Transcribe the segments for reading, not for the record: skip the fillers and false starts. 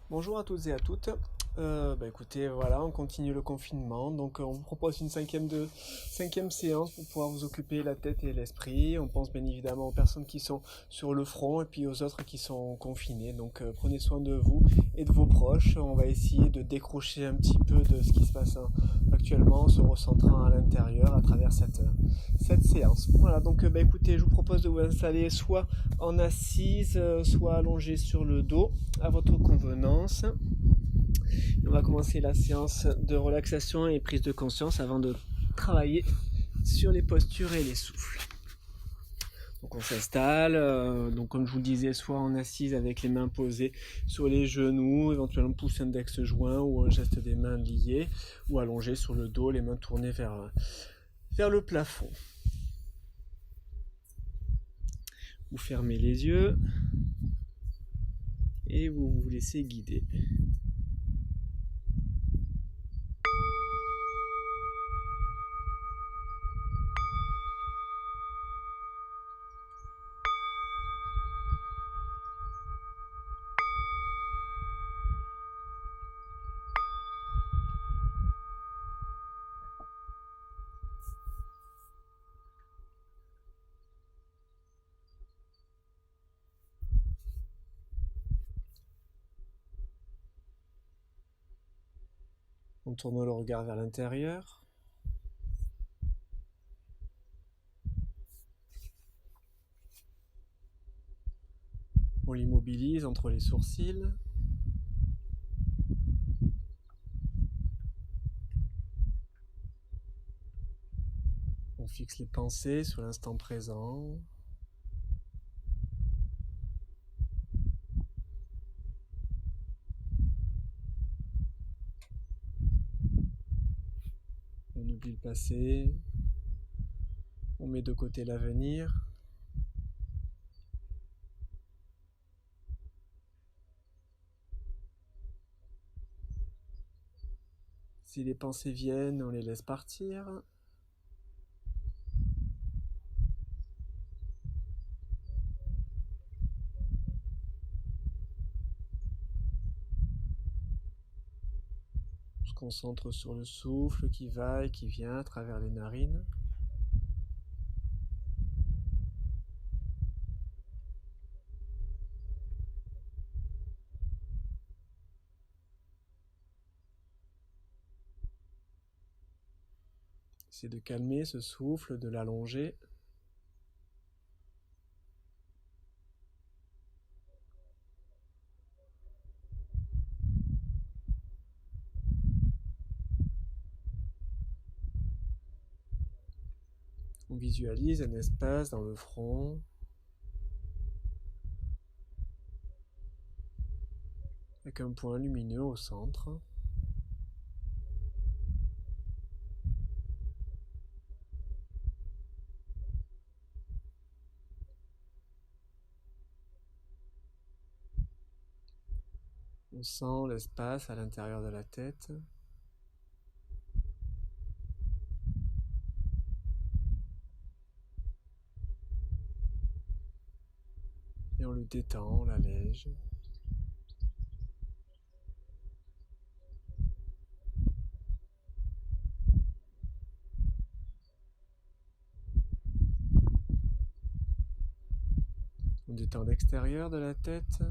Bonjour à toutes et à toutes. Écoutez, voilà, on continue le confinement. Donc, on vous propose une cinquième séance pour pouvoir vous occuper la tête et l'esprit. On pense bien évidemment aux personnes qui sont sur le front et puis aux autres qui sont confinés. Donc, prenez soin de vous et de vos proches. On va essayer de décrocher un petit peu de ce qui se passe actuellement en se recentrant à l'intérieur à travers cette séance. Voilà, donc, écoutez, je vous propose de vous installer soit en assise, soit allongé sur le dos à votre convenance. On va commencer la séance de relaxation et prise de conscience avant de travailler sur les postures et les souffles. Donc on s'installe, donc comme je vous le disais, soit en assise avec les mains posées sur les genoux, éventuellement pouce index joint ou un geste des mains liées, ou allongé sur le dos, les mains tournées vers le plafond. Vous fermez les yeux et vous vous laissez guider. On tourne le regard vers l'intérieur. On l'immobilise entre les sourcils. On fixe les pensées sur l'instant présent. On oublie le passé. On met de côté l'avenir. Si les pensées viennent, on les laisse partir. On se concentre sur le souffle qui va et qui vient à travers les narines. C'est de calmer ce souffle, de l'allonger. On visualise un espace dans le front avec un point lumineux au centre. On sent l'espace à l'intérieur de la tête. Et on le détend, on l'allège. On détend l'extérieur de la tête,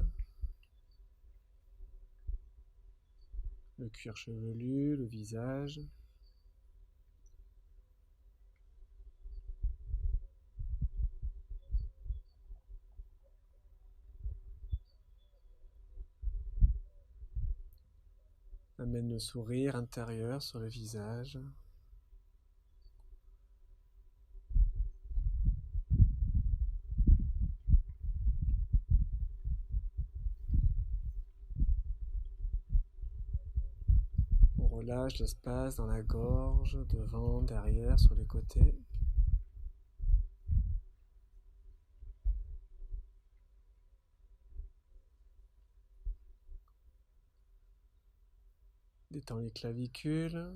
le cuir chevelu, le visage. Amène le sourire intérieur sur le visage. On relâche l'espace dans la gorge, devant, derrière, sur les côtés. Détend les clavicules,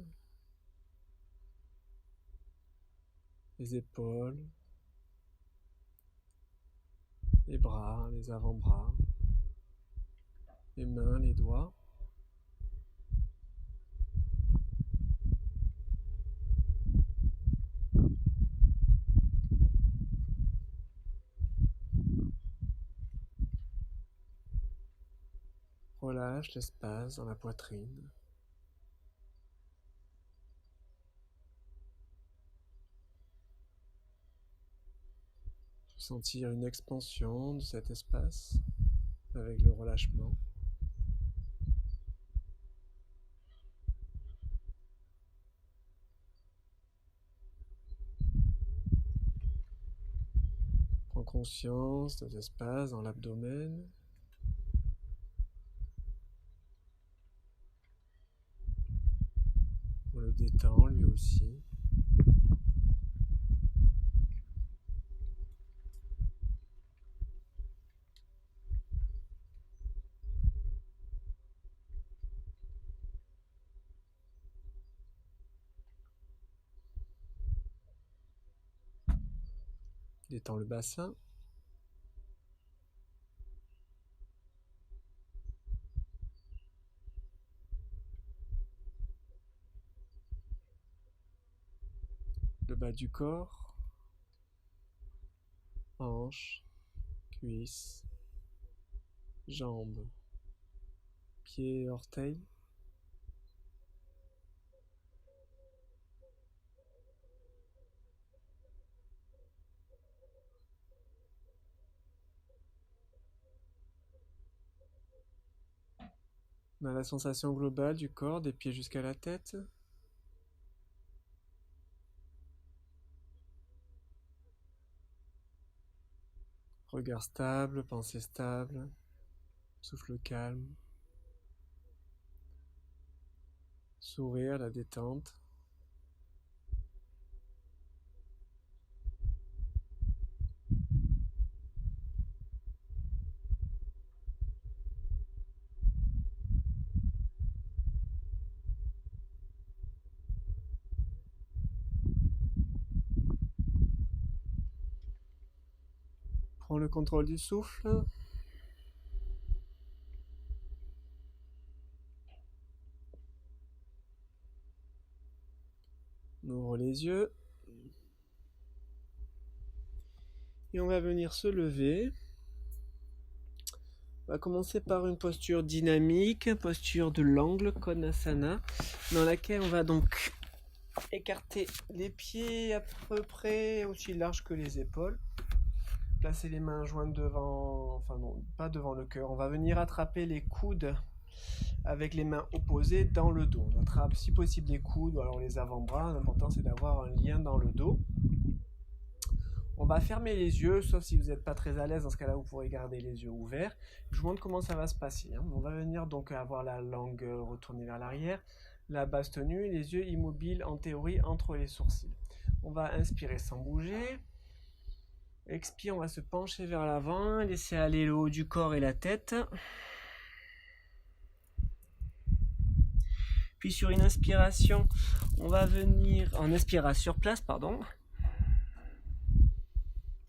les épaules, les bras, les avant-bras. les mains, les doigts. Relâche l'espace dans la poitrine. Sentir une expansion de cet espace avec le relâchement. Prends conscience de l'espace dans l'abdomen. On le détend lui aussi. Détends le bassin. Le bas du corps. Hanches, cuisses, jambes, pieds et orteils. On a la sensation globale du corps, des pieds jusqu'à la tête. Regard stable, pensée stable, souffle calme. Sourire, la détente. Prends le contrôle du souffle. On ouvre les yeux. Et on va venir se lever. On va commencer par une posture dynamique, posture de l'angle, Konasana, dans laquelle on va donc écarter les pieds à peu près aussi large que les épaules. Placer les mains jointes devant, enfin non, pas devant le cœur. On va venir attraper les coudes avec les mains opposées dans le dos. On attrape si possible les coudes ou alors les avant-bras. L'important c'est d'avoir un lien dans le dos. On va fermer les yeux, sauf si vous n'êtes pas très à l'aise. Dans ce cas-là, vous pourrez garder les yeux ouverts. Je vous montre comment ça va se passer. On va venir donc avoir la langue retournée vers l'arrière, la base tenue, les yeux immobiles en théorie entre les sourcils. On va inspirer sans bouger. Expire, on va se pencher vers l'avant, laisser aller le haut du corps et la tête. Puis sur une inspiration, on va venir en inspirant sur place, pardon.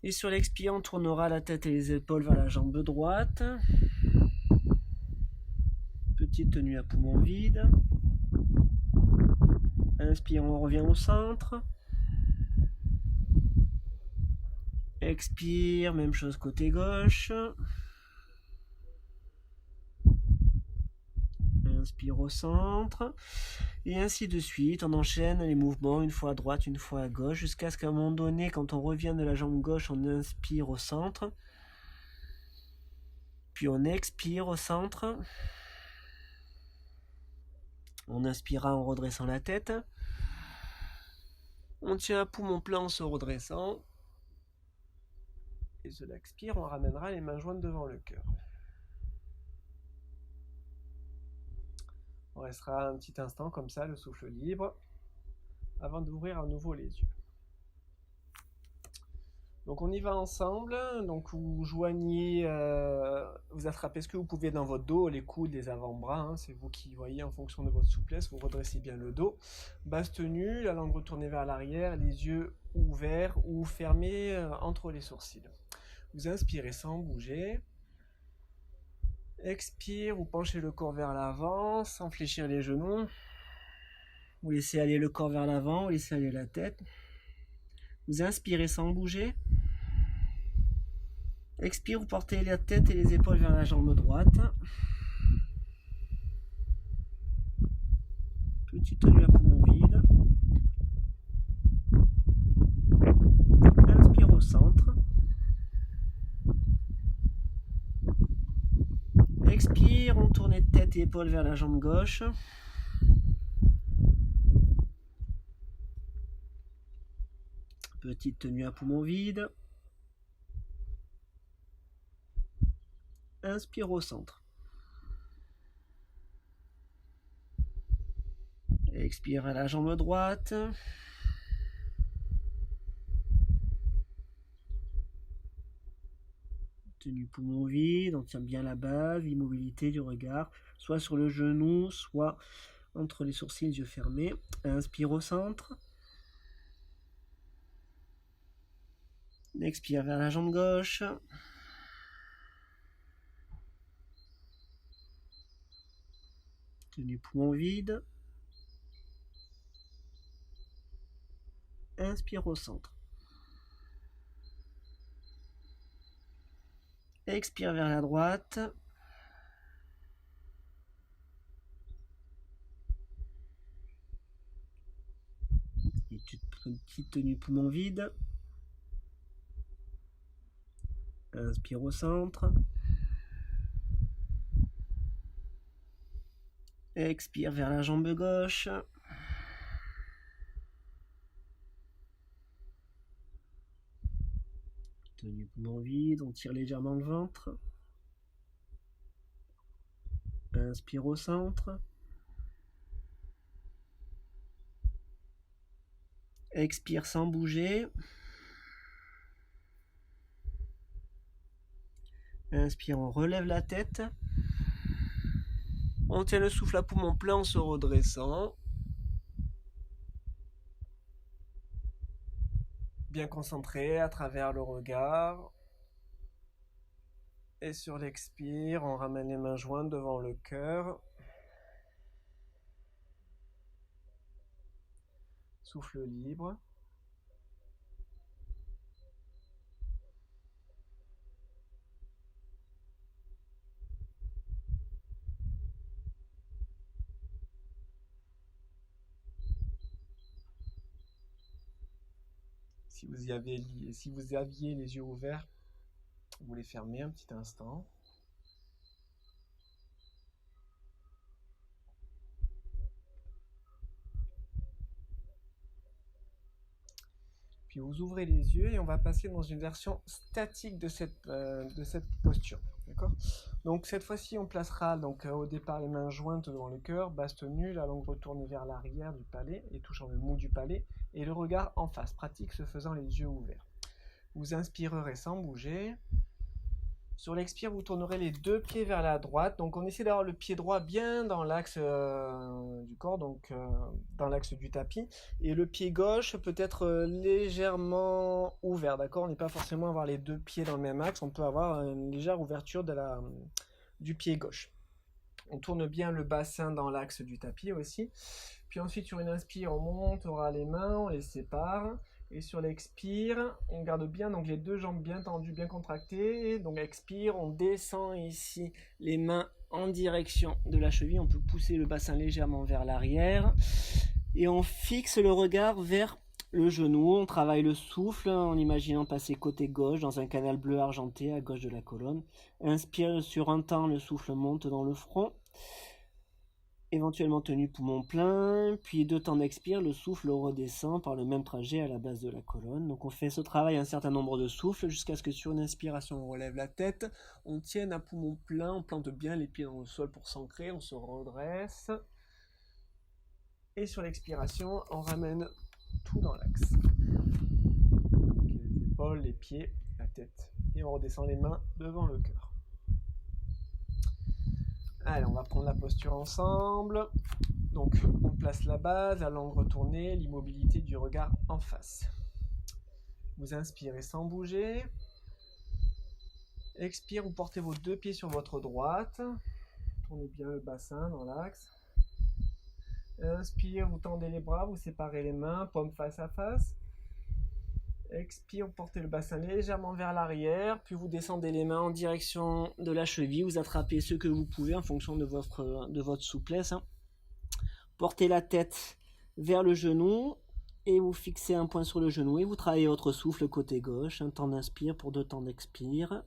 Et sur l'expire, on tournera la tête et les épaules vers la jambe droite. Petite tenue à poumon vide. Inspire, on revient au centre. Expire, même chose côté gauche. Inspire au centre. Et ainsi de suite, on enchaîne les mouvements une fois à droite, une fois à gauche, jusqu'à ce qu'à un moment donné, quand on revient de la jambe gauche, on inspire au centre. Puis on expire au centre. On inspirera en redressant la tête. On tient à poumon plein en se redressant. Et sur l'expire, on ramènera les mains jointes devant le cœur. On restera un petit instant comme ça, le souffle libre, avant d'ouvrir à nouveau les yeux. Donc on y va ensemble. Donc vous joignez, vous attrapez ce que vous pouvez dans votre dos, les coudes, les avant-bras. Hein, c'est vous qui voyez en fonction de votre souplesse. Vous redressez bien le dos. Base tenue, la langue retournée vers l'arrière, les yeux ouverts ou fermés entre les sourcils. Vous inspirez sans bouger. Expire, vous penchez le corps vers l'avant sans fléchir les genoux. Vous laissez aller le corps vers l'avant, vous laissez aller la tête. Vous inspirez sans bouger. Expire, vous portez la tête et les épaules vers la jambe droite. Petite tenue à poumon vide. Inspire au centre. Expire, on tourne tête et épaules vers la jambe gauche. Petite tenue à poumon vide. Inspire au centre. Expire à la jambe droite. Tenue poumon vide, on tient bien la base, l'immobilité du regard, soit sur le genou, soit entre les sourcils, yeux fermés. Inspire au centre. Expire vers la jambe gauche. Tenue poumon vide. Inspire au centre. Expire vers la droite. Et petite tenue poumon vide. Inspire au centre. Expire vers la jambe gauche. Tenue poumon vide, on tire légèrement le ventre. Inspire au centre. Expire sans bouger. Inspire, on relève la tête. On tient le souffle à poumon plein en se redressant. Bien concentré à travers le regard. Et sur l'expire, on ramène les mains jointes devant le cœur. Souffle libre. Si vous aviez les yeux ouverts, vous les fermez un petit instant. Puis vous ouvrez les yeux et on va passer dans une version statique de cette posture. D'accord ? Donc cette fois-ci, on placera au départ les mains jointes devant le cœur, base tenue, la langue retournée vers l'arrière du palais et touchant le mou du palais, et le regard en face, pratique se faisant les yeux ouverts. Vous inspirerez sans bouger. Sur l'expire, vous tournerez les deux pieds vers la droite. Donc on essaie d'avoir le pied droit bien dans l'axe du corps, donc dans l'axe du tapis. Et le pied gauche peut être légèrement ouvert, d'accord ? On n'est pas forcément avoir les deux pieds dans le même axe, on peut avoir une légère ouverture du pied gauche. On tourne bien le bassin dans l'axe du tapis aussi. Puis ensuite, sur une inspire, on montera les mains, on les sépare. Et sur l'expire, on garde bien donc les deux jambes bien tendues, bien contractées. Donc expire, on descend ici les mains en direction de la cheville. On peut pousser le bassin légèrement vers l'arrière. Et on fixe le regard vers le genou. On travaille le souffle en imaginant passer côté gauche dans un canal bleu argenté à gauche de la colonne. Inspire sur un temps, le souffle monte dans le front. Éventuellement tenu poumon plein, puis 2 temps d'expire, le souffle redescend par le même trajet à la base de la colonne. Donc on fait ce travail un certain nombre de souffles jusqu'à ce que sur une inspiration on relève la tête, on tienne à poumon plein, on plante bien les pieds dans le sol pour s'ancrer, on se redresse. Et sur l'expiration, on ramène tout dans l'axe. Les épaules, les pieds, la tête. Et on redescend les mains devant le cœur. Allez, on va prendre la posture ensemble. Donc, on place la base, la langue retournée, l'immobilité du regard en face. Vous inspirez sans bouger. Expire, vous portez vos deux pieds sur votre droite. Tournez bien le bassin dans l'axe. Inspire, vous tendez les bras, vous séparez les mains, paumes face à face. Expire, vous portez le bassin légèrement vers l'arrière, puis vous descendez les mains en direction de la cheville. Vous attrapez ce que vous pouvez en fonction de votre souplesse. Portez la tête vers le genou et vous fixez un point sur le genou et vous travaillez votre souffle côté gauche. Un temps d'inspire pour 2 temps d'expire.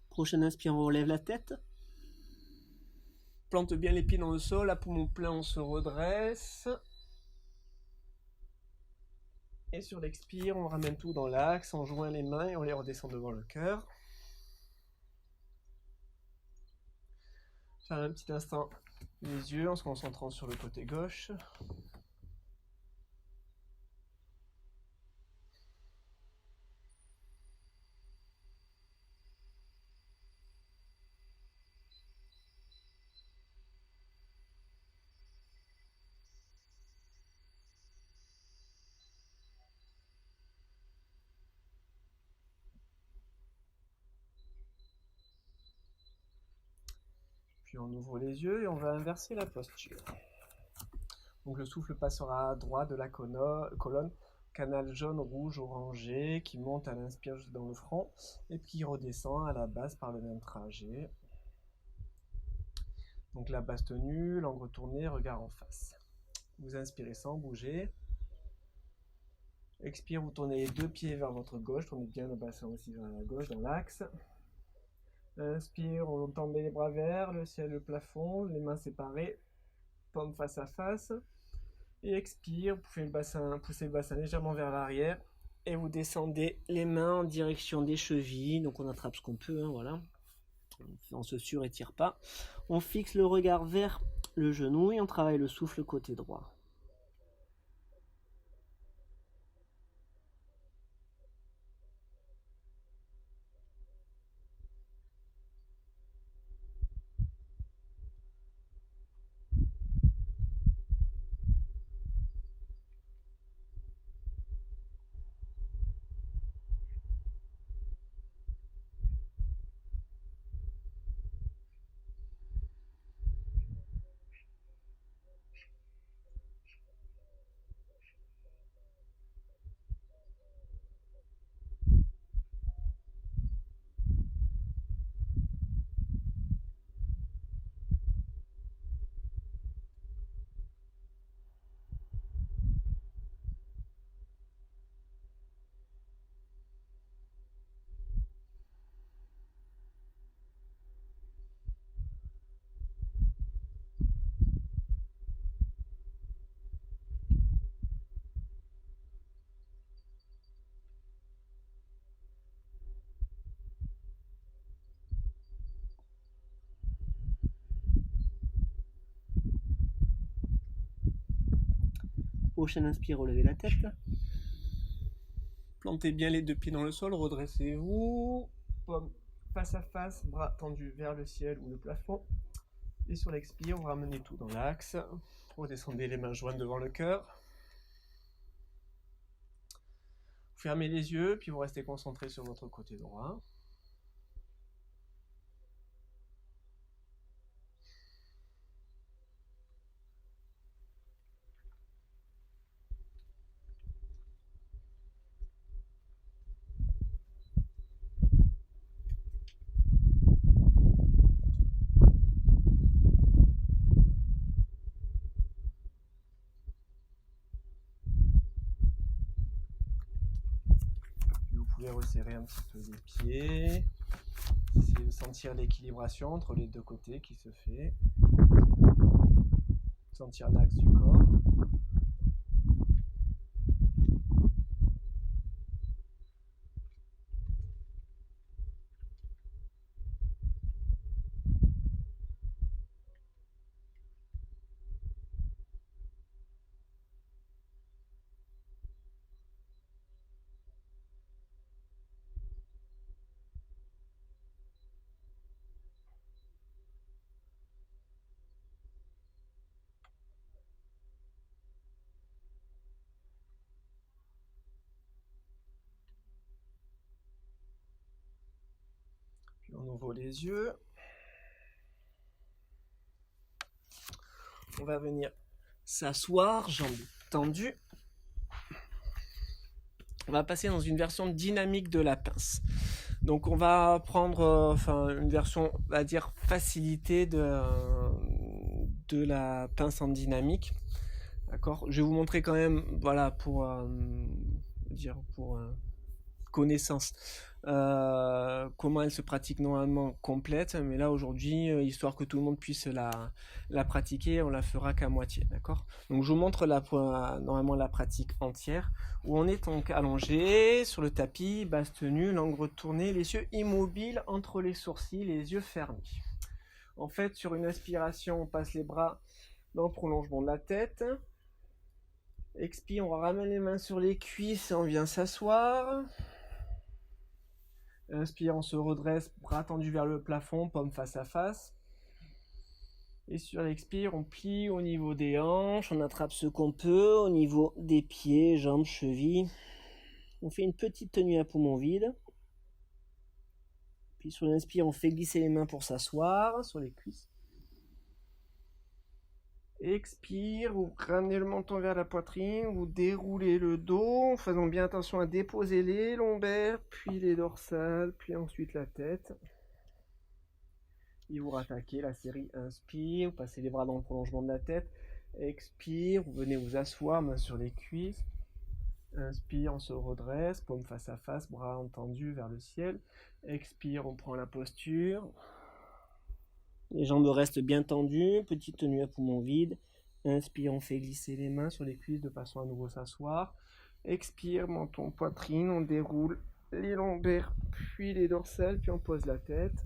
Prochaine inspire, on relève la tête. Plante bien les pieds dans le sol, à poumon plein, on se redresse. Et sur l'expire, on ramène tout dans l'axe, on joint les mains et on les redescend devant le cœur. Faire un petit instant les yeux en se concentrant sur le côté gauche. Puis on ouvre les yeux et on va inverser la posture. Donc le souffle passera à droite de la colonne, canal jaune, rouge, orangé, qui monte à l'inspire juste dans le front et puis redescend à la base par le même trajet. Donc la base tenue, langue retournée, regard en face. Vous inspirez sans bouger. Expire, vous tournez les deux pieds vers votre gauche, tournez bien le bassin aussi vers la gauche dans l'axe. Inspire, on tend les bras vers le ciel, le plafond, les mains séparées, paumes face à face. Et expire, poussez le bassin légèrement vers l'arrière. Et vous descendez les mains en direction des chevilles. Donc on attrape ce qu'on peut, hein, voilà. On se surétire pas. On fixe le regard vers le genou et on travaille le souffle côté droit. Prochaine inspire, relevez la tête. Plantez bien les deux pieds dans le sol, redressez-vous. Paume face à face, bras tendus vers le ciel ou le plafond. Et sur l'expire, vous ramenez tout dans l'axe. Redescendez les mains jointes devant le cœur. Vous fermez les yeux, puis vous restez concentré sur votre côté droit. pouvez resserrer un petit peu les pieds. Essayez de sentir l'équilibration entre les deux côtés qui se fait. Sentir l'axe du corps. Puis on ouvre les yeux. On va venir s'asseoir, jambes tendues. On va passer dans une version dynamique de la pince. Donc on va prendre une version, on va dire, facilitée de la pince en dynamique. D'accord. Je vais vous montrer quand même, voilà, pour connaissance, comment elle se pratique normalement complète, mais là aujourd'hui, histoire que tout le monde puisse la pratiquer, on la fera qu'à moitié, d'accord. Donc je vous montre normalement la pratique entière, où on est donc allongé sur le tapis, basse tenue, langue retournée, les yeux immobiles entre les sourcils, les yeux fermés. En fait, sur une inspiration, on passe les bras dans le prolongement de la tête. Expire, on ramène les mains sur les cuisses et on vient s'asseoir. Inspire, on se redresse, bras tendus vers le plafond, paume face à face. Et sur l'expire, on plie au niveau des hanches, on attrape ce qu'on peut, au niveau des pieds, jambes, chevilles. On fait une petite tenue à poumon vide. Puis sur l'inspire, on fait glisser les mains pour s'asseoir sur les cuisses. Expire, vous ramenez le menton vers la poitrine, vous déroulez le dos, en faisant bien attention à déposer les lombaires, puis les dorsales, puis ensuite la tête. Et vous rattaquez la série inspire, vous passez les bras dans le prolongement de la tête. Expire, vous venez vous asseoir, main sur les cuisses. Inspire, on se redresse, paume face à face, bras tendus vers le ciel. Expire, on prend la posture. Les jambes restent bien tendues, petite tenue à poumon vide. Inspire, on fait glisser les mains sur les cuisses de façon à nouveau s'asseoir. Expire, menton, poitrine, on déroule les lombaires, puis les dorsales, puis on pose la tête.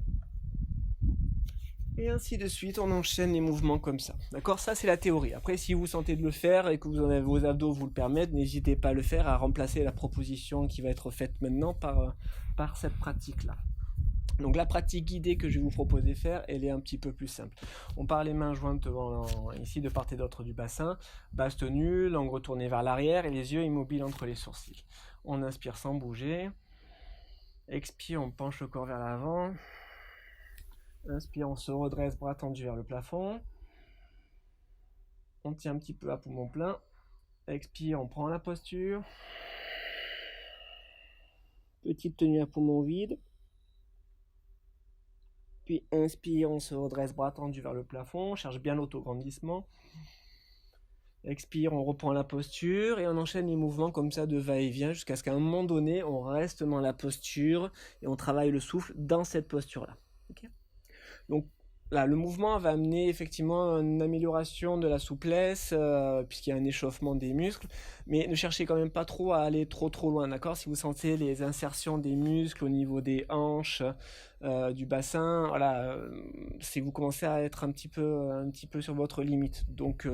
Et ainsi de suite, on enchaîne les mouvements comme ça. D'accord? Ça, c'est la théorie. Après, si vous sentez de le faire et que vous en avez vos abdos vous le permettent, n'hésitez pas à le faire, à remplacer la proposition qui va être faite maintenant par cette pratique-là. Donc la pratique guidée que je vais vous proposer de faire, elle est un petit peu plus simple. On part les mains jointes ici de part et d'autre du bassin, basse tenue, langue retournée vers l'arrière et les yeux immobiles entre les sourcils. On inspire sans bouger. Expire, on penche le corps vers l'avant. Inspire, on se redresse, bras tendus vers le plafond. On tient un petit peu à poumon plein. Expire, on prend la posture. Petite tenue à poumon vide. Puis inspire, on se redresse, bras tendus vers le plafond, on cherche bien l'autograndissement. Expire, on reprend la posture et on enchaîne les mouvements comme ça de va-et-vient jusqu'à ce qu'à un moment donné, on reste dans la posture et on travaille le souffle dans cette posture-là. Okay. Donc là, le mouvement va amener effectivement une amélioration de la souplesse puisqu'il y a un échauffement des muscles, mais ne cherchez quand même pas trop à aller trop loin, d'accord? Si vous sentez les insertions des muscles au niveau des hanches, du bassin, voilà, si vous commencez à être un petit peu sur votre limite. Donc,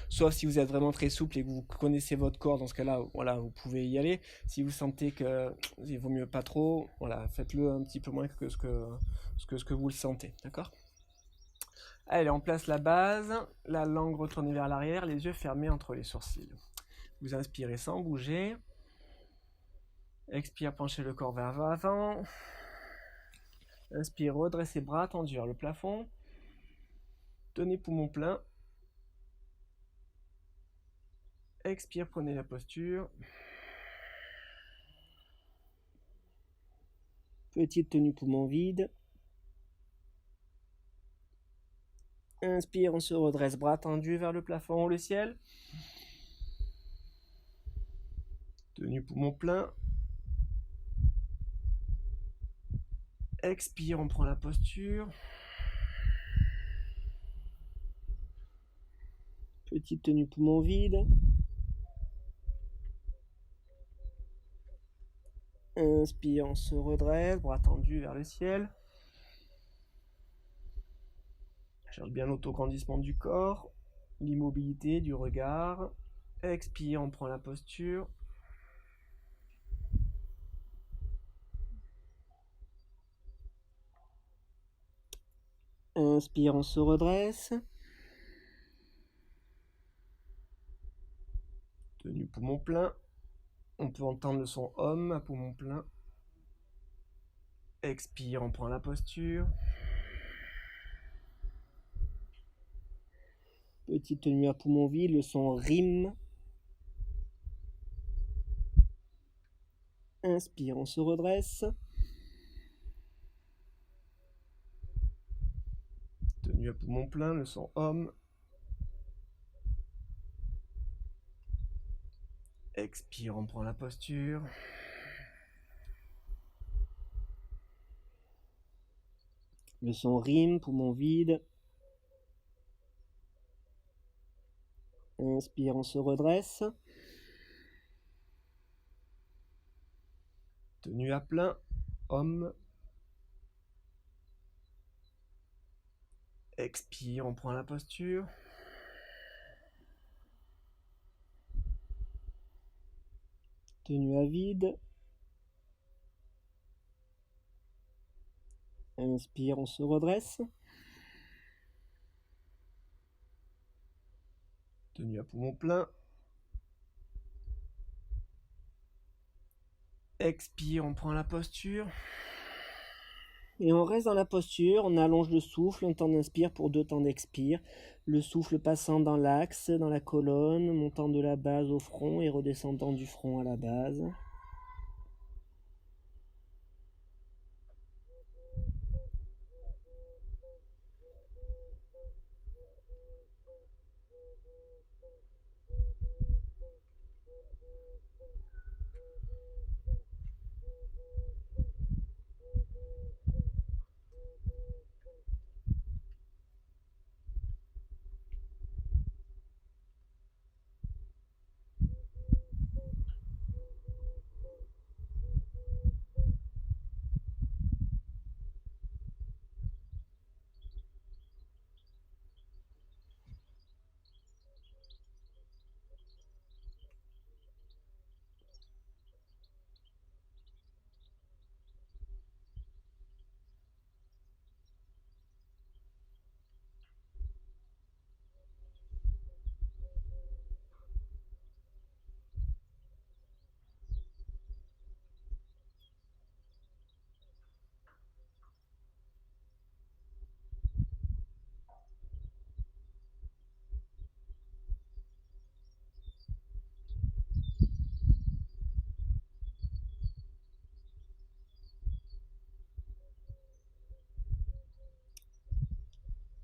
sauf si vous êtes vraiment très souple et que vous connaissez votre corps, dans ce cas-là, voilà, vous pouvez y aller. Si vous sentez que il vaut mieux pas trop, voilà, faites-le un petit peu moins que ce que vous le sentez, d'accord? Allez, on place la base, la langue retournée vers l'arrière, les yeux fermés entre les sourcils. Vous inspirez sans bouger. Expire, penchez le corps vers l'avant. Inspire, redressez bras tendus vers le plafond. Tenez poumon plein. Expire, prenez la posture. Petite tenue poumon vide. Inspire, on se redresse, bras tendus vers le plafond ou le ciel. Tenue poumon plein. Expire, on prend la posture. Petite tenue poumon vide. Inspire, on se redresse, bras tendus vers le ciel. Cherche bien l'autograndissement du corps, l'immobilité du regard. Expire, on prend la posture. Inspire, on se redresse. Tenue poumon plein. On peut entendre le son OM à poumon plein. Expire, on prend la posture. Petite tenue à poumon vide, le son RIM. Inspire, on se redresse. Tenue à poumon plein, le son OM. Expire, on prend la posture. Le son RIM, poumon vide. Inspire, on se redresse. Tenue à plein, OM. Expire, on prend la posture. Tenue à vide. Inspire, on se redresse. Tenue à poumon plein. Expire, on prend la posture. Et on reste dans la posture, on allonge le souffle, un temps d'inspire pour 2 temps d'expire. Le souffle passant dans l'axe, dans la colonne, montant de la base au front et redescendant du front à la base.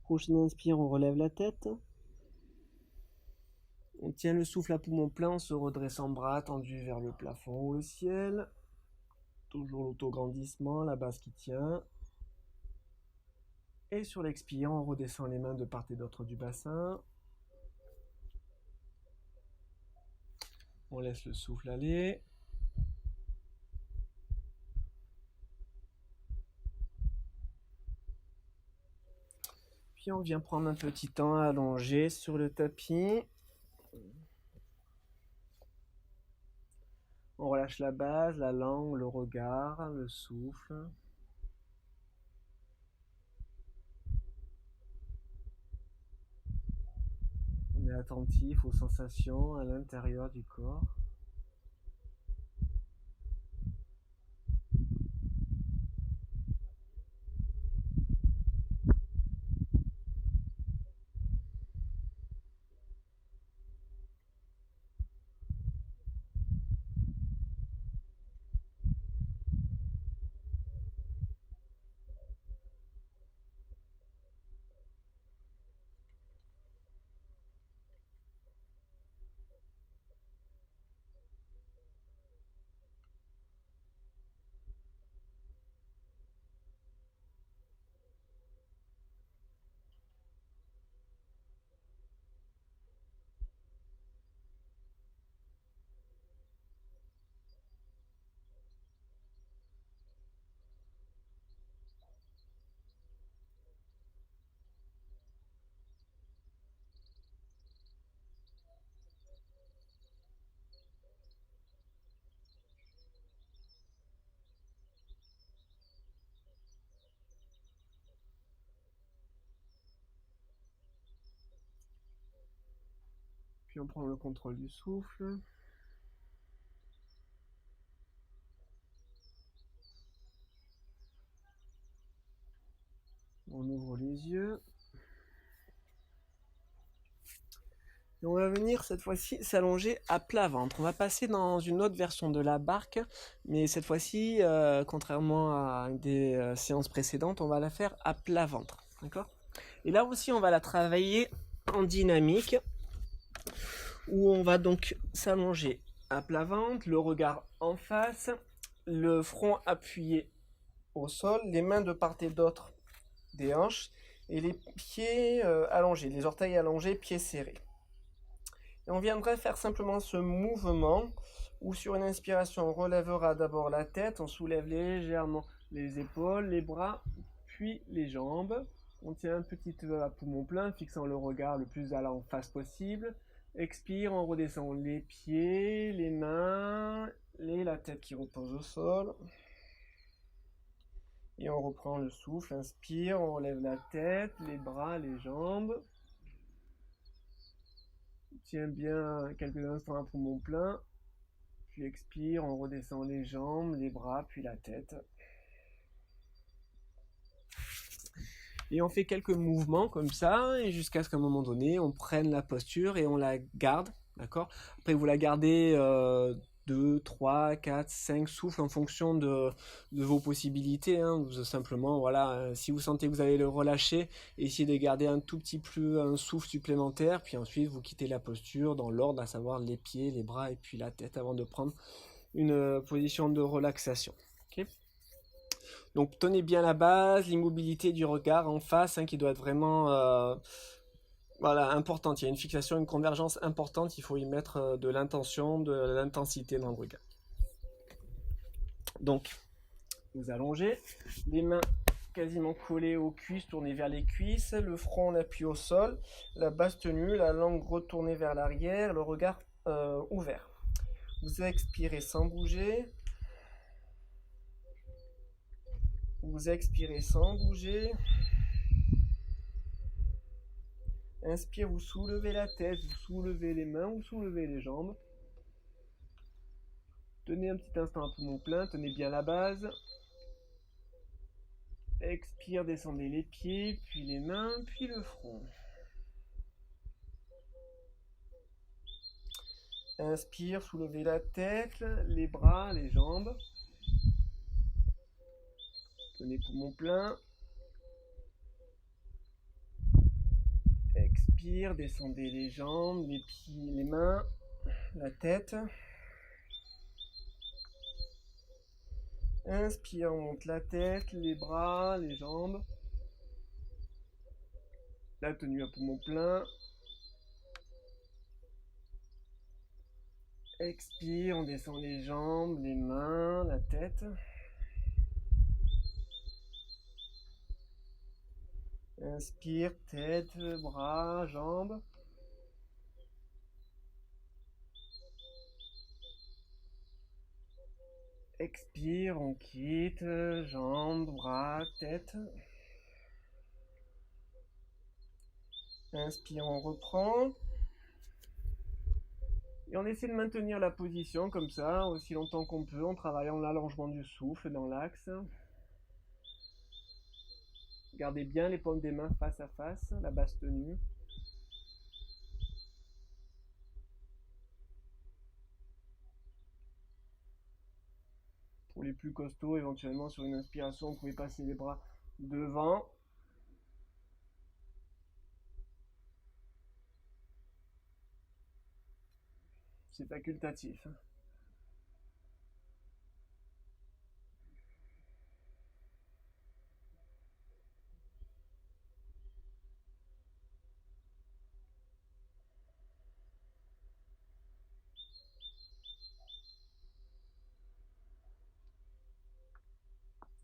Prochaine inspire, on relève la tête. On tient le souffle à poumon plein, on se redresse en bras tendus vers le plafond ou le ciel. Toujours l'autograndissement, la base qui tient. Et sur l'expire, on redescend les mains de part et d'autre du bassin. On laisse le souffle aller. Puis on vient prendre un petit temps allongé sur le tapis. On relâche la base, la langue, le regard, le souffle. On est attentif aux sensations à l'intérieur du corps. Puis on prend le contrôle du souffle. On ouvre les yeux. Et on va venir cette fois-ci s'allonger à plat ventre. On va passer dans une autre version de la barque, mais cette fois-ci, contrairement à des séances précédentes, on va la faire à plat ventre. D'accord ? Et là aussi, on va la travailler en dynamique, où on va donc s'allonger à plat ventre, le regard en face, le front appuyé au sol, les mains de part et d'autre des hanches, et les pieds allongés, les orteils allongés, pieds serrés. Et on viendrait faire simplement ce mouvement où sur une inspiration on relèvera d'abord la tête, on soulève légèrement les épaules, les bras, puis les jambes. On tient un petit peu à poumon plein, fixant le regard le plus à la face possible. Expire, on redescend les pieds, les mains, et la tête qui repose au sol. Et on reprend le souffle, inspire, on relève la tête, les bras, les jambes. Tiens bien quelques instants à poumon plein, puis expire, on redescend les jambes, les bras, puis la tête. Et on fait quelques mouvements comme ça, et jusqu'à ce qu'à un moment donné, on prenne la posture et on la garde, d'accord ? Après, vous la gardez 2, 3, 4, 5 souffles en fonction de vos possibilités. Hein. Simplement, voilà, si vous sentez que vous allez le relâcher, essayez de garder un tout petit peu un souffle supplémentaire, puis ensuite vous quittez la posture dans l'ordre, à savoir les pieds, les bras et puis la tête avant de prendre une position de relaxation. Okay ? Donc tenez bien la base, l'immobilité du regard en face qui doit être vraiment voilà, importante. Il y a une fixation, une convergence importante, il faut y mettre de l'intention, de l'intensité dans le regard. Donc, vous allongez, les mains quasiment collées aux cuisses, tournées vers les cuisses, le front en appui au sol, la base tenue, la langue retournée vers l'arrière, le regard ouvert. Vous expirez sans bouger. Vous expirez sans bouger. Inspire, vous soulevez la tête, vous soulevez les mains, vous soulevez les jambes. Tenez un petit instant à poumon plein, tenez bien la base. Expire, descendez les pieds, puis les mains, puis le front. Inspire, soulevez la tête, les bras, les jambes. Tenez poumon plein. Expire, descendez les jambes, les pieds, les mains, la tête. Inspire, on monte la tête, les bras, les jambes. La tenue à poumon plein. Expire, on descend les jambes, les mains, la tête. Inspire, tête, bras, jambes. Expire, on quitte, jambes, bras, tête. Inspire, on reprend. Et on essaie de maintenir la position comme ça, aussi longtemps qu'on peut, en travaillant l'allongement du souffle dans l'axe. Gardez bien les paumes des mains face à face, la base tenue. Pour les plus costauds, éventuellement sur une inspiration, vous pouvez passer les bras devant. C'est facultatif.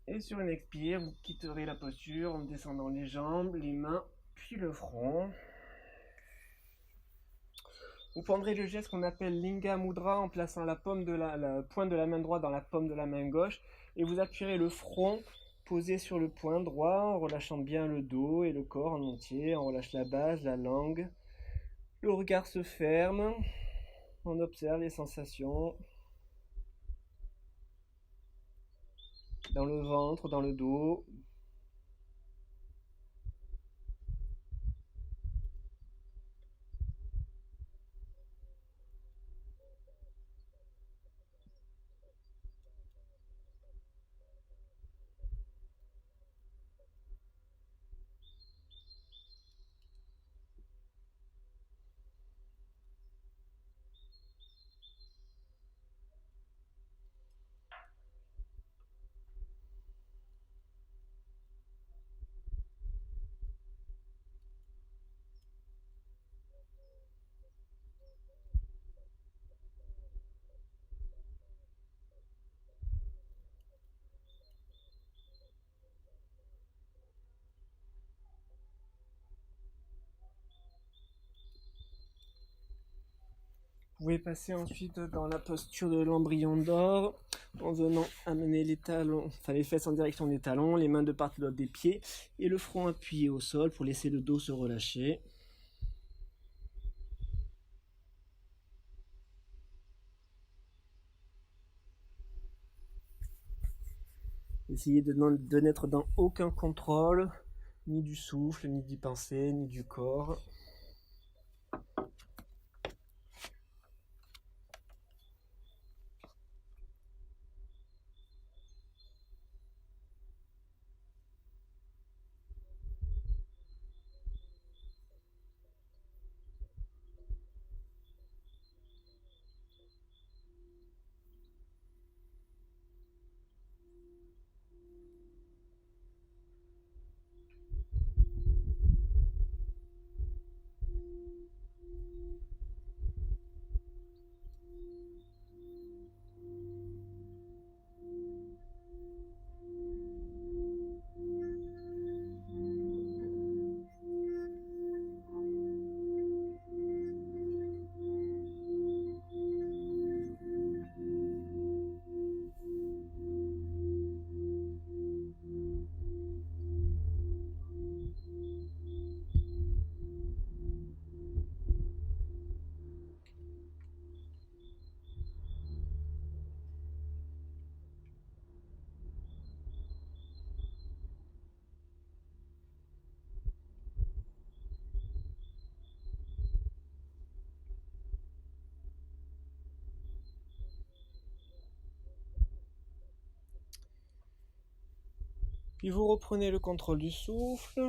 Et sur une expire, vous quitterez la posture en descendant les jambes, les mains, puis le front. Vous prendrez le geste qu'on appelle Linga Mudra en plaçant la pointe de la main droite dans la paume de la main gauche. Et vous appuierez le front posé sur le poing droit en relâchant bien le dos et le corps en entier. On relâche la base, la langue. Le regard se ferme, on observe les sensations dans le ventre, dans le dos. Vous pouvez passer ensuite dans la posture de l'embryon d'or en venant amener les talons, enfin les fesses en direction des talons, les mains de part et d'autre des pieds et le front appuyé au sol pour laisser le dos se relâcher. Essayez de n'être dans aucun contrôle, ni du souffle, ni des pensées, ni du corps. Puis vous reprenez le contrôle du souffle.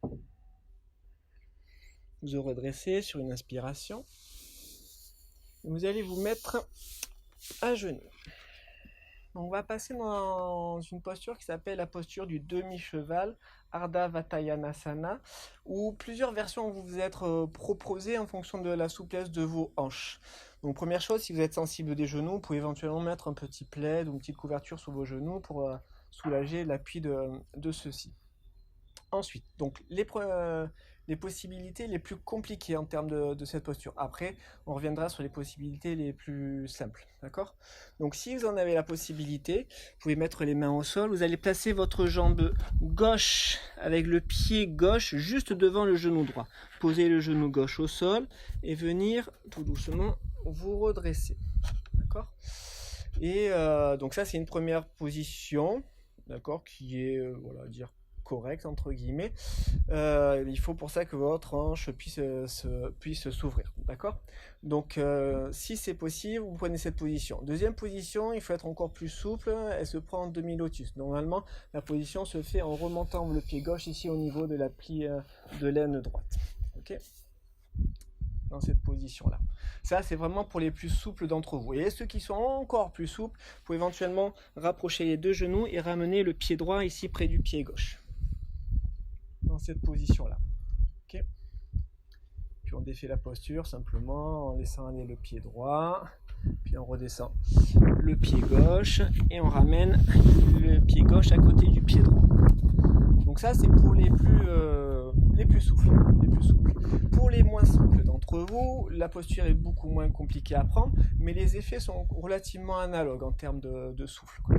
Vous vous redressez sur une inspiration. Vous allez vous mettre à genoux. On va passer dans une posture qui s'appelle la posture du demi-cheval, Ardha Vatayanasana, où plusieurs versions vont vous être proposées en fonction de la souplesse de vos hanches. Donc première chose, si vous êtes sensible des genoux, vous pouvez éventuellement mettre un petit plaid ou une petite couverture sur vos genoux pour soulager l'appui de ceux-ci. Ensuite, donc les possibilités les plus compliquées en termes de cette posture. Après, on reviendra sur les possibilités les plus simples, d'accord? Donc si vous en avez la possibilité, vous pouvez mettre les mains au sol, vous allez placer votre jambe gauche avec le pied gauche juste devant le genou droit. Posez le genou gauche au sol et venir tout doucement vous redresser, d'accord? Et donc ça c'est une première position, d'accord, qui est, voilà, dire correct entre guillemets. Il faut pour ça que votre hanche puisse s'ouvrir, d'accord? Donc si c'est possible, vous prenez cette position. Deuxième position, il faut être encore plus souple, elle se prend en demi-lotus. Normalement la position se fait en remontant le pied gauche ici au niveau de la plie de l'aine droite, ok? Dans cette position là. Ça c'est vraiment pour les plus souples d'entre vous. Et ceux qui sont encore plus souples, vous pouvez éventuellement rapprocher les deux genoux et ramener le pied droit ici près du pied gauche. Dans cette position là, ok? Puis on défait la posture simplement en laissant aller le pied droit, puis on redescend le pied gauche et on ramène le pied gauche à côté du pied droit. Donc ça c'est pour les plus souples, Pour les moins souples d'entre d'entre vous, la posture est beaucoup moins compliquée à prendre, mais les effets sont relativement analogues en termes de souffle, quoi.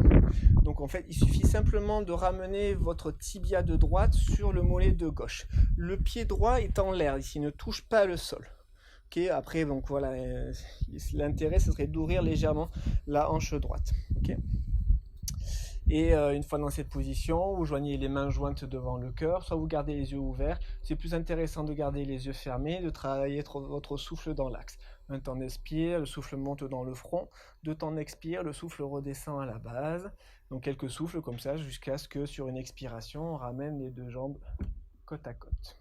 Donc en fait, il suffit simplement de ramener votre tibia de droite sur le mollet de gauche. Le pied droit est en l'air, ici, il ne touche pas le sol. Okay, après, donc voilà, l'intérêt, ce serait d'ouvrir légèrement la hanche droite. Okay. Et une fois dans cette position, vous joignez les mains jointes devant le cœur, soit vous gardez les yeux ouverts. C'est plus intéressant de garder les yeux fermés, de travailler votre souffle dans l'axe. Un temps d'expire, le souffle monte dans le front. Deux temps d'expire, le souffle redescend à la base. Donc quelques souffles comme ça, jusqu'à ce que sur une expiration, on ramène les deux jambes côte à côte.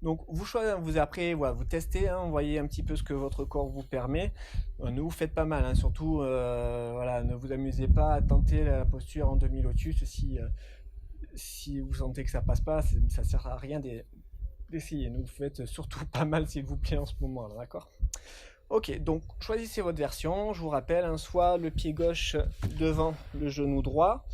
Donc vous après, voilà, vous testez, hein, vous voyez un petit peu ce que votre corps vous permet. Ne vous faites pas mal, hein, surtout voilà, ne vous amusez pas à tenter la posture en demi-lotus si vous sentez que ça passe pas, ça ne sert à rien d'essayer. Ne vous faites surtout pas mal s'il vous plaît en ce moment, d'accord ? Ok, donc choisissez votre version. Je vous rappelle, hein, soit le pied gauche devant le genou droit,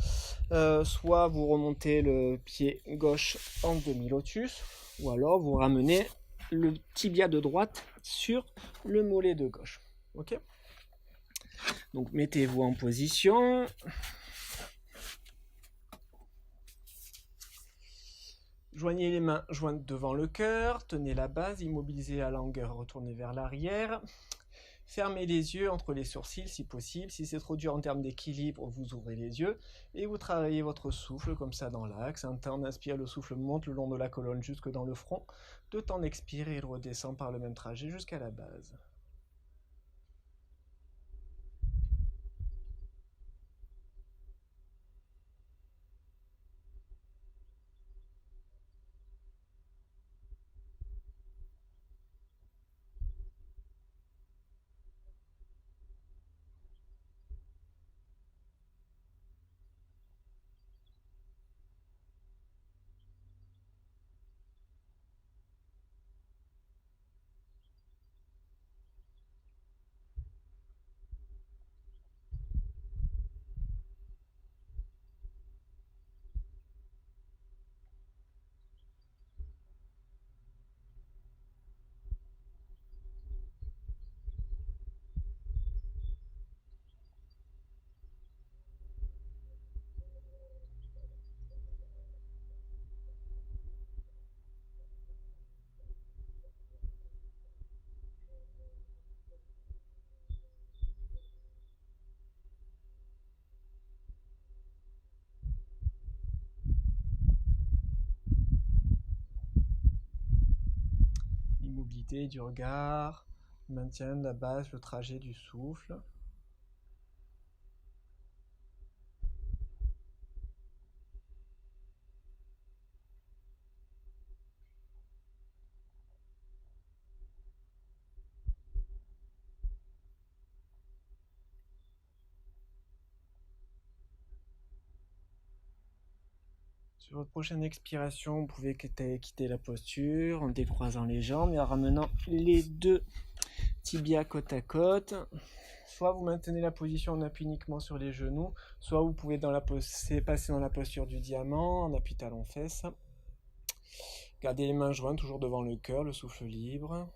soit vous remontez le pied gauche en demi-lotus, ou alors vous ramenez le tibia de droite sur le mollet de gauche. Ok ? Donc mettez-vous en position. Joignez les mains jointes devant le cœur, tenez la base, immobilisez la langue, retournez vers l'arrière. Fermez les yeux entre les sourcils si possible. Si c'est trop dur en termes d'équilibre, vous ouvrez les yeux et vous travaillez votre souffle comme ça dans l'axe. Un temps d'inspire, le souffle monte le long de la colonne jusque dans le front. Deux temps d'expire, il redescend par le même trajet jusqu'à la base. L'immobilité du regard, maintien de la base, le trajet du souffle. Sur votre prochaine expiration, vous pouvez quitter la posture en décroisant les jambes et en ramenant les deux tibias côte à côte. Soit vous maintenez la position en appui uniquement sur les genoux, soit vous pouvez passer dans la posture du diamant en appui talon-fesse. Gardez les mains jointes toujours devant le cœur, le souffle libre.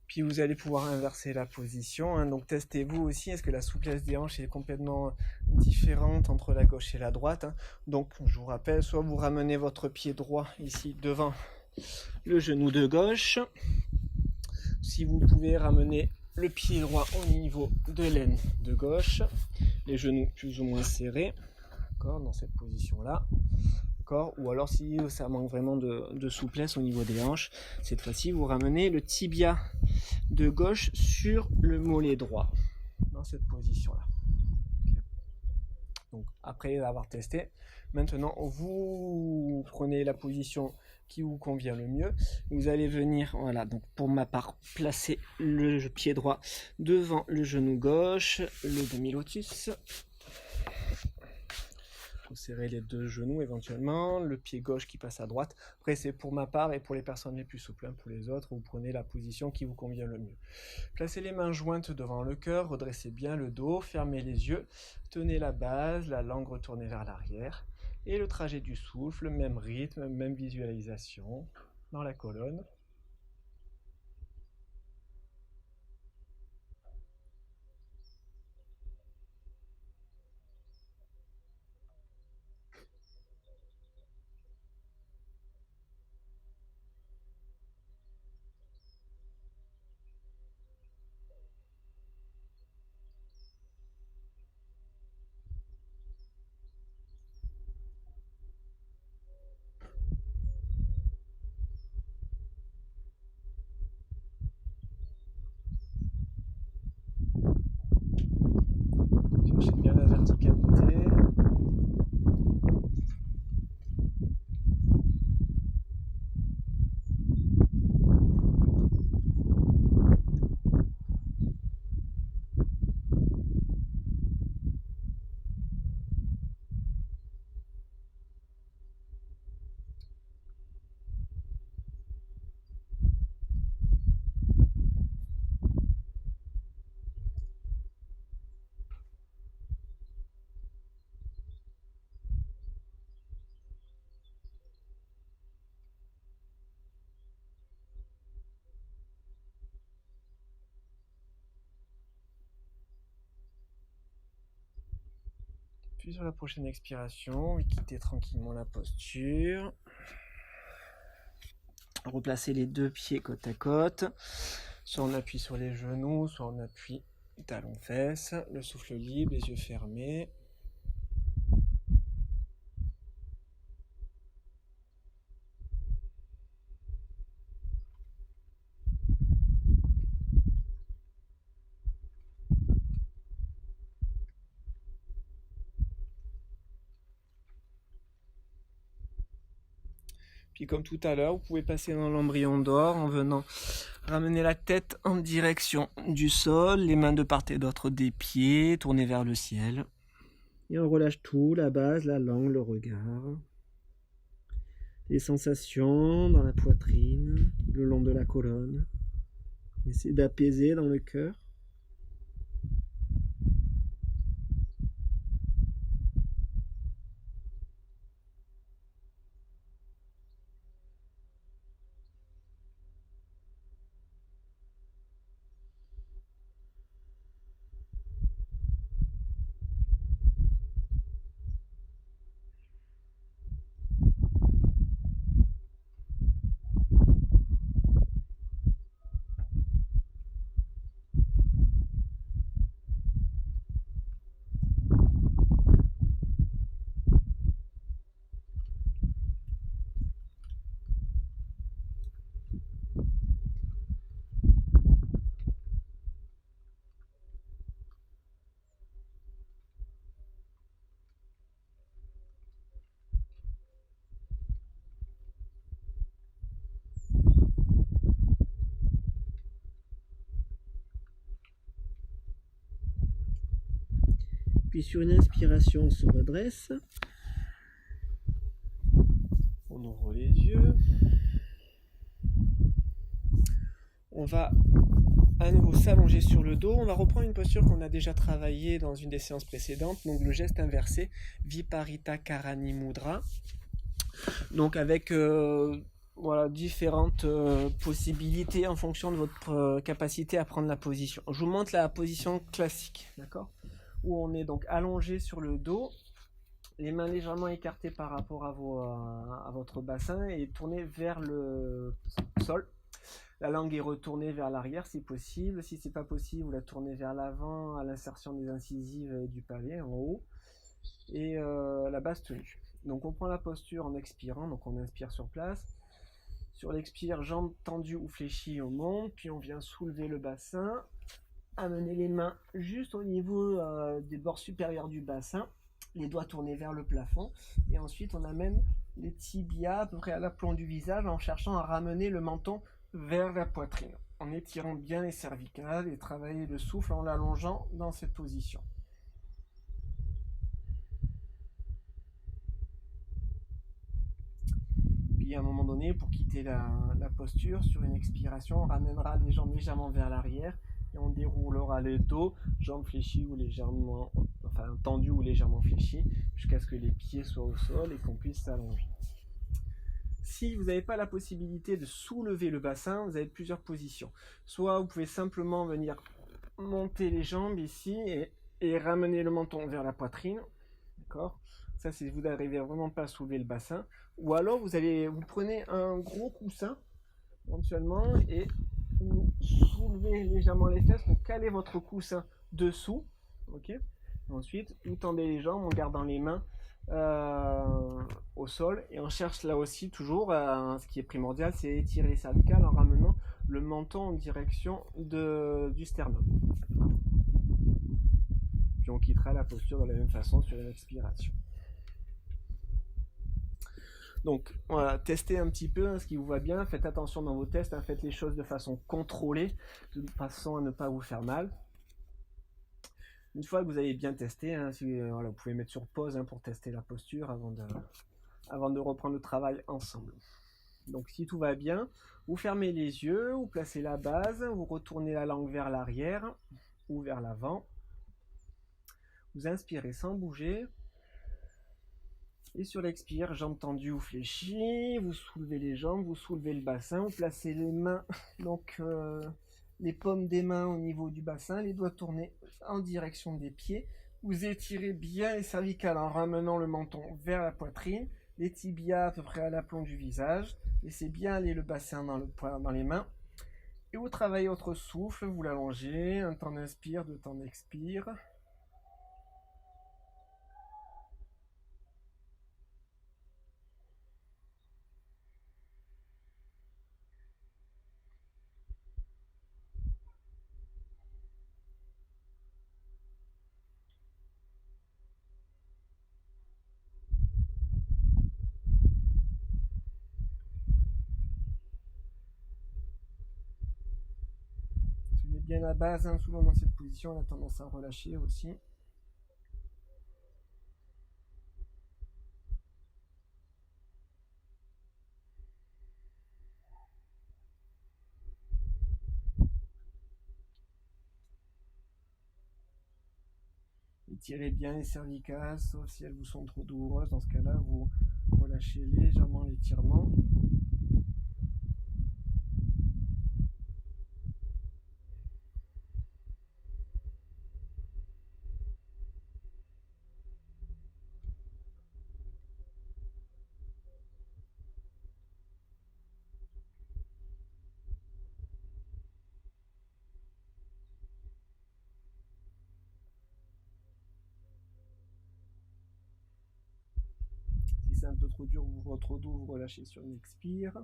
Puis vous allez pouvoir inverser la position, hein. Donc testez-vous aussi, est-ce que la souplesse des hanches est complètement différente entre la gauche et la droite, hein. Donc je vous rappelle, soit vous ramenez votre pied droit ici devant le genou de gauche, si vous pouvez ramener le pied droit au niveau de l'aine de gauche, les genoux plus ou moins serrés, d'accord, dans cette position-là. Ou alors si ça manque vraiment de souplesse au niveau des hanches, cette fois-ci vous ramenez le tibia de gauche sur le mollet droit dans cette position là. Okay. Donc après avoir testé, maintenant vous prenez la position qui vous convient le mieux. Vous allez venir, voilà, donc pour ma part, placer le pied droit devant le genou gauche, le demi-lotus. Vous serrez les deux genoux éventuellement, le pied gauche qui passe à droite. Après c'est pour ma part et pour les personnes les plus souples. Pour les autres, vous prenez la position qui vous convient le mieux. Placez les mains jointes devant le cœur, redressez bien le dos, fermez les yeux, tenez la base, la langue retournée vers l'arrière. Et le trajet du souffle, même rythme, même visualisation dans la colonne. Cherchez bien la verticalité. Puis sur la prochaine expiration, quittez tranquillement la posture. Replacez les deux pieds côte à côte. Soit on appuie sur les genoux, soit on appuie talons-fesses. Le souffle libre, les yeux fermés. Puis comme tout à l'heure, vous pouvez passer dans l'embryon d'or en venant ramener la tête en direction du sol, les mains de part et d'autre des pieds, tourner vers le ciel. Et on relâche tout, la base, la langue, le regard. Les sensations dans la poitrine, le long de la colonne. Essayez d'apaiser dans le cœur. Puis sur une inspiration, on se redresse. On ouvre les yeux. On va à nouveau s'allonger sur le dos. On va reprendre une posture qu'on a déjà travaillée dans une des séances précédentes. Donc le geste inversé, Viparita Karani Mudra. Donc avec voilà, différentes possibilités en fonction de votre capacité à prendre la position. Je vous montre la position classique, d'accord ? Où on est donc allongé sur le dos, les mains légèrement écartées par rapport à votre bassin et tournées vers le sol. La langue est retournée vers l'arrière si possible. Si c'est pas possible, vous la tournez vers l'avant à l'insertion des incisives et du palais en haut. Et la base tenue. Donc on prend la posture en expirant, donc on inspire sur place. Sur l'expire, jambes tendues ou fléchies au monde, puis on vient soulever le bassin. Amener les mains juste au niveau des bords supérieurs du bassin les doigts tournés vers le plafond. Et ensuite, on amène les tibias à peu près à l'aplomb du visage en cherchant à ramener le menton vers la poitrine, en étirant bien les cervicales et travailler le souffle en l'allongeant dans cette position. Puis à un moment donné, pour quitter la posture, sur une expiration, on ramènera les jambes légèrement vers l'arrière et on déroulera le dos, jambes fléchies ou légèrement, enfin tendues ou légèrement fléchies, jusqu'à ce que les pieds soient au sol et qu'on puisse s'allonger. Si vous n'avez pas la possibilité de soulever le bassin, vous avez plusieurs positions. Soit vous pouvez simplement venir monter les jambes ici et ramener le menton vers la poitrine. D'accord ? Ça, c'est vous n'arrivez vraiment pas à soulever le bassin. Ou alors vous prenez un gros coussin éventuellement et vous soulevez légèrement les fesses pour caler votre coussin dessous. Ok ? Ensuite, vous tendez les jambes en gardant les mains au sol et on cherche là aussi toujours ce qui est primordial, c'est étirer les cervicales en ramenant le menton en direction du sternum. Puis on quittera la posture de la même façon sur une expiration. Donc voilà, testez un petit peu ce qui vous va bien, faites attention dans vos tests, faites les choses de façon contrôlée, de façon à ne pas vous faire mal. Une fois que vous avez bien testé, voilà, vous pouvez mettre sur pause pour tester la posture avant de reprendre le travail ensemble. Donc si tout va bien, vous fermez les yeux, vous placez la base, vous retournez la langue vers l'arrière ou vers l'avant. Vous inspirez sans bouger. Et sur l'expire, jambes tendues ou fléchies, vous soulevez les jambes, vous soulevez le bassin, vous placez les mains, donc les paumes des mains au niveau du bassin, les doigts tournés en direction des pieds. Vous étirez bien les cervicales en ramenant le menton vers la poitrine, les tibias à peu près à l'aplomb du visage. Laissez bien aller le bassin dans les mains. Et vous travaillez votre souffle, vous l'allongez, un temps d'inspire, deux temps d'expire. Bien la base, souvent dans cette position, on a tendance à relâcher aussi. Étirez bien les cervicales, sauf si elles vous sont trop douloureuses. Dans ce cas-là, vous relâchez légèrement l'étirement. Si c'est un peu trop dur, trop doux, vous relâchez sur une expire.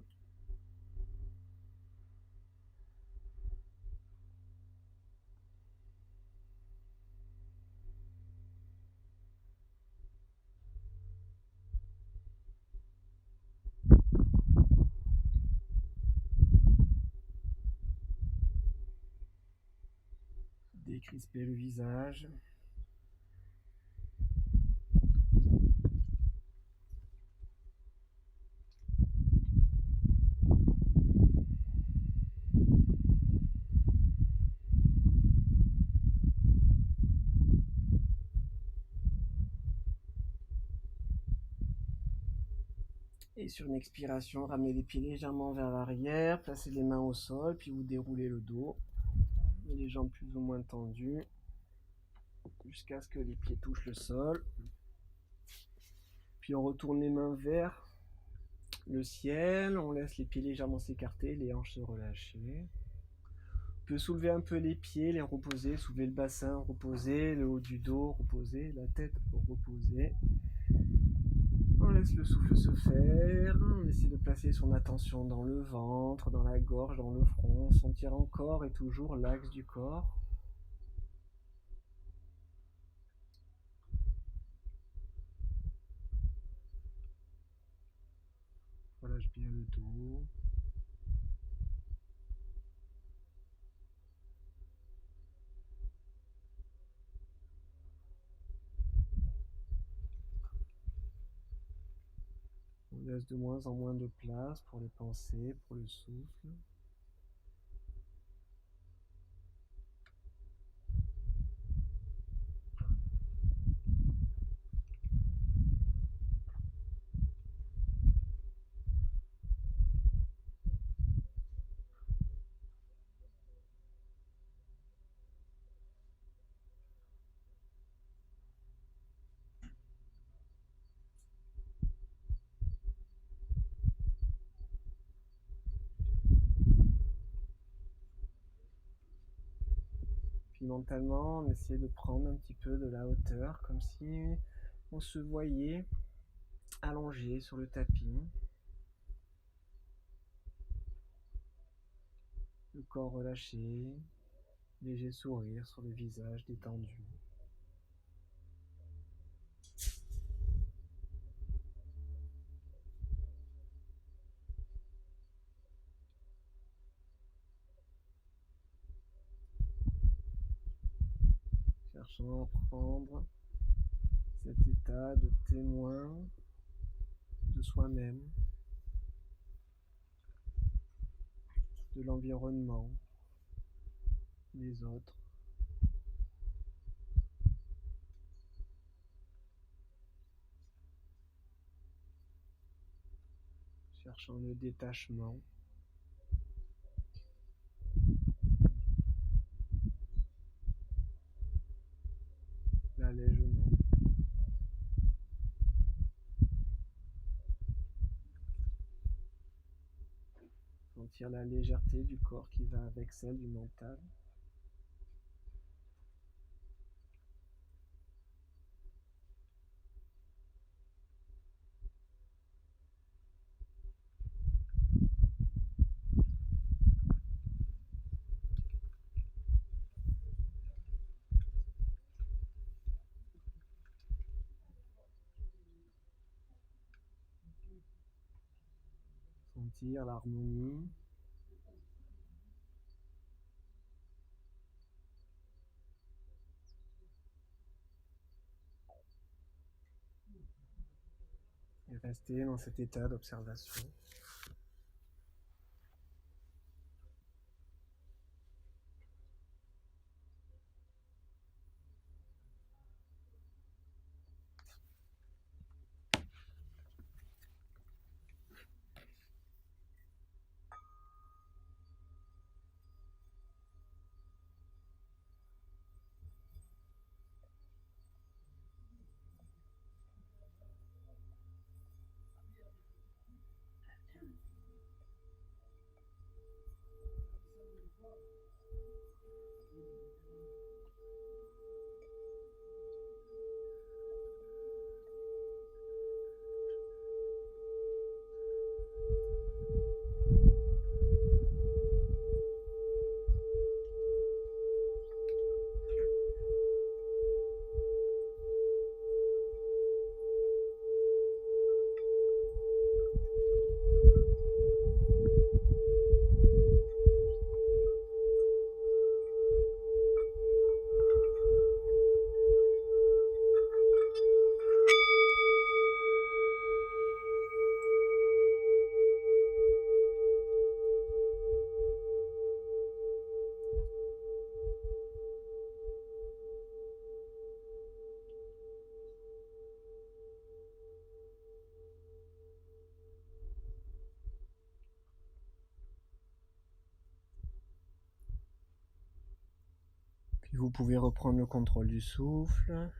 Décrispez le visage. Et sur une expiration, ramenez les pieds légèrement vers l'arrière, placez les mains au sol, puis vous déroulez le dos. Et les jambes plus ou moins tendues, jusqu'à ce que les pieds touchent le sol. Puis on retourne les mains vers le ciel, on laisse les pieds légèrement s'écarter, les hanches se relâcher. On peut soulever un peu les pieds, les reposer, soulever le bassin, reposer, le haut du dos, reposer, la tête reposer. On laisse le souffle se faire, on essaie de placer son attention dans le ventre, dans la gorge, dans le front, sentir encore et toujours l'axe du corps. bien le dos. On laisse de moins en moins de place pour les pensées, pour le souffle. Puis mentalement, on essaie de prendre un petit peu de la hauteur, comme si on se voyait allongé sur le tapis. Le corps relâché, léger sourire sur le visage détendu. Cherchant à prendre cet état de témoin de soi-même, de l'environnement, des autres. Cherchant le détachement. L'allègement. Sentir la légèreté du corps qui va avec celle du mental. Sentir l'harmonie. Et rester dans cet état d'observation. Puis vous pouvez reprendre le contrôle du souffle.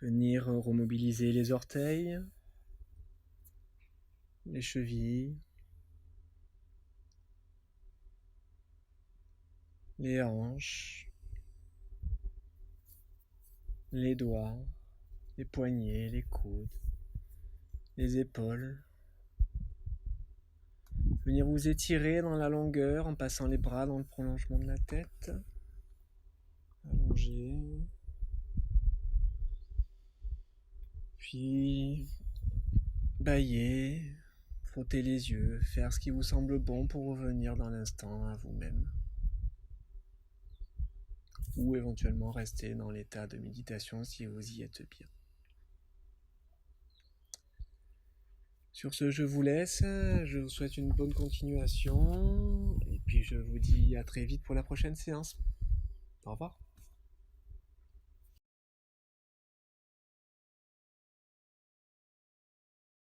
Venir remobiliser les orteils, les chevilles, les hanches, les doigts, les poignets, les coudes, les épaules. Venir vous étirer dans la longueur en passant les bras dans le prolongement de la tête. Allonger. puis bailler, frotter les yeux, faire ce qui vous semble bon pour revenir dans l'instant à vous-même. Ou éventuellement rester dans l'état de méditation si vous y êtes bien. Sur ce, je vous laisse, je vous souhaite une bonne continuation, et puis je vous dis à très vite pour la prochaine séance. Au revoir.